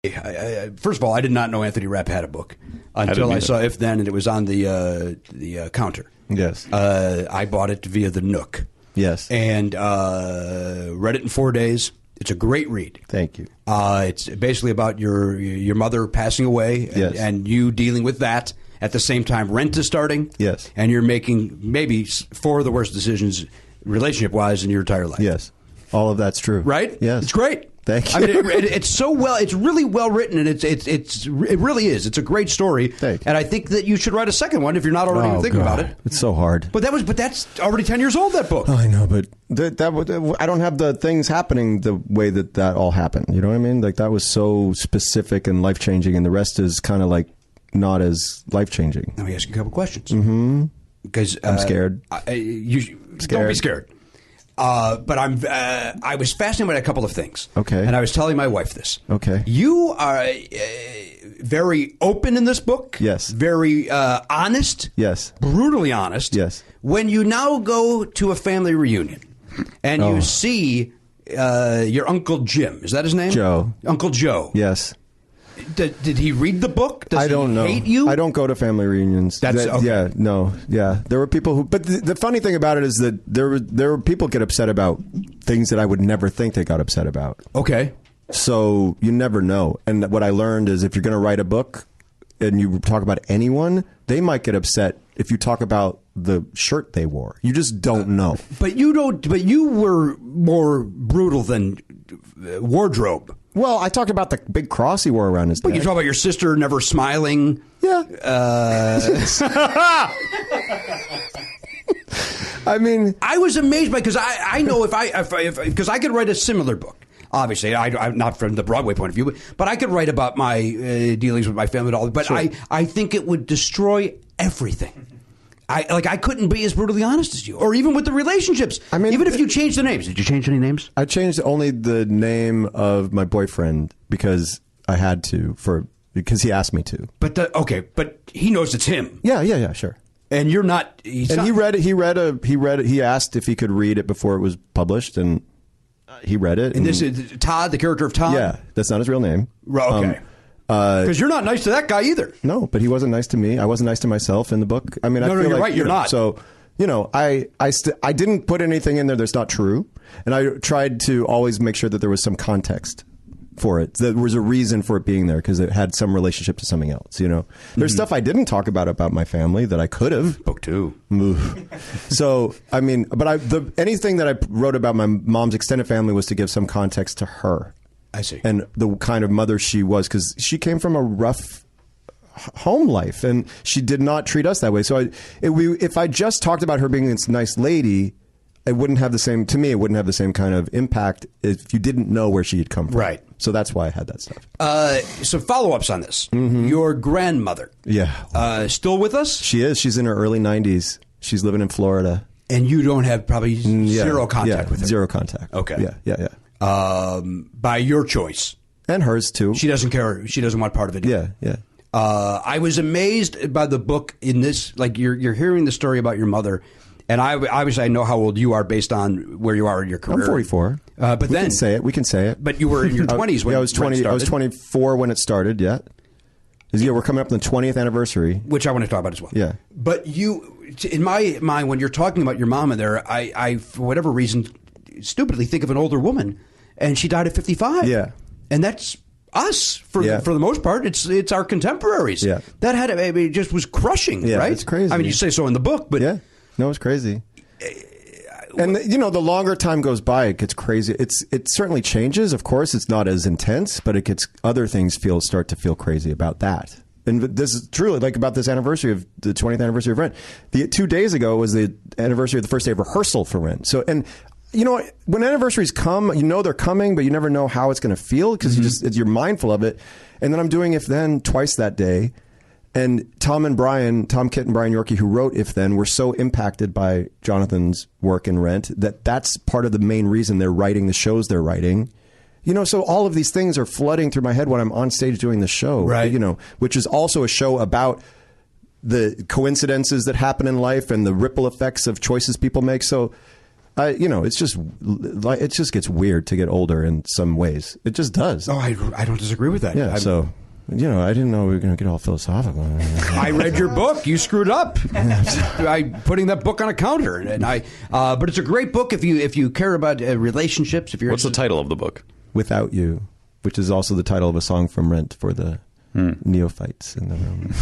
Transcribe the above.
First of all, I did not know Anthony Rapp had a book until I saw If Then, and it was on the counter. Yes. I bought it via the Nook. Yes. And read it in 4 days. It's a great read. Thank you. It's basically about your mother passing away and you dealing with that. At the same time, rent is starting. Yes. And you're making maybe 4 of the worst decisions relationship-wise in your entire life. Yes. All of that's true. Right? Yes. It's great. Thank you. I mean, it's really well written, and it really is. It's a great story. Thank you. And I think that you should write a second one if you're not already thinking about it. It's so hard. But that's already 10 years old, that book. Oh, I know, but I don't have the things happening the way that all happened. You know what I mean? Like, that was so specific and life-changing, and the rest is kind of like not as life-changing. Let me ask you a couple questions. Mm-hmm. Because I'm scared. Don't be scared. But I was fascinated by a couple of things. Okay. And I was telling my wife this. Okay. You are very open in this book. Yes. Very honest. Yes. Brutally honest. Yes. When you now go to a family reunion and you see your Uncle Jim, is that his name? Joe. Uncle Joe. Yes. Did he read the book? Does I don't know. He hate you? I don't go to family reunions. Okay. Yeah, no, yeah. There were people who, but the funny thing about it is that there were people get upset about things that I would never think they got upset about. Okay. So you never know. And what I learned is if you're going to write a book and you talk about anyone, they might get upset if you talk about the shirt they wore. You just don't know. But you don't. But you were more brutal than wardrobe. Well, I talked about the big cross he wore around his neck. But you talk about your sister never smiling. Yeah. I mean, I was amazed by because I know because I could write a similar book. Obviously, I'm not from the Broadway point of view, but I could write about my dealings with my family and all. But sure. I think it would destroy everything. I couldn't be as brutally honest as you, or even with the relationships. I mean, even if you changed the names, did you change any names? I changed only the name of my boyfriend because I had to because he asked me to. But but he knows it's him. Yeah, sure. And you're not. He read it. He read it. He asked if he could read it before it was published, and he read it. And this is Todd, the character of Todd. Yeah, that's not his real name. Okay. Because you're not nice to that guy either. No, but he wasn't nice to me. I wasn't nice to myself in the book. I mean, I feel you're like, right. You're not. So, I didn't put anything in there that's not true, and I tried to always make sure that there was some context for it. There was a reason for it being there because it had some relationship to something else. There's stuff I didn't talk about my family that I could have. Book 2. So, I mean, but anything that I wrote about my mom's extended family was to give some context to her. I see. And the kind of mother she was, because she came from a rough home life, and she did not treat us that way. So if I just talked about her being this nice lady, it wouldn't have the same kind of impact if you didn't know where she had come from. Right. So that's why I had that stuff. So follow-ups on this. Mm-hmm. Your grandmother. Yeah. Still with us? She is. She's in her early 90s. She's living in Florida. And you don't have probably zero contact with her? Zero contact. Okay. Yeah. By your choice. And hers, too. She doesn't care. She doesn't want part of it. Yeah. I was amazed by the book in this. Like, you're hearing the story about your mother, and obviously I know how old you are based on where you are in your career. I'm 44. But we can say it. We can say it. But you were in your 20s when I was 20. I was 24 when it started. Yeah. We're coming up on the 20th anniversary, which I want to talk about as well. Yeah. But in my mind, when you're talking about your mama there, I for whatever reason, stupidly think of an older woman, and she died at 55. Yeah. And that's us for the most part. It's our contemporaries. Yeah. That it just was crushing. Yeah, right? It's crazy. I mean, you say so in the book, but yeah, no, it's crazy. And the longer time goes by, it gets crazy. It certainly changes. Of course, it's not as intense, but it gets other things start to feel crazy about that. And this is truly like about this anniversary of the 20th anniversary of Rent. 2 days ago was the anniversary of the first day of rehearsal for Rent. So, and when anniversaries come, they're coming, but you never know how it's going to feel because you're mindful of it. And then I'm doing If Then twice that day. And Tom Kitt and Brian Yorkie, who wrote If Then, were so impacted by Jonathan's work in Rent that's part of the main reason they're writing the shows they're writing. So all of these things are flooding through my head when I'm on stage doing the show, right? Which is also a show about the coincidences that happen in life and the ripple effects of choices people make. So It's just like it just gets weird to get older in some ways. It just does. Oh, I don't disagree with that. Yeah. So I didn't know we were going to get all philosophical. I read your book. You screwed up by putting that book on a counter, and but it's a great book if you care about relationships. What's the title of the book? Without You, which is also the title of a song from Rent for the neophytes in the room.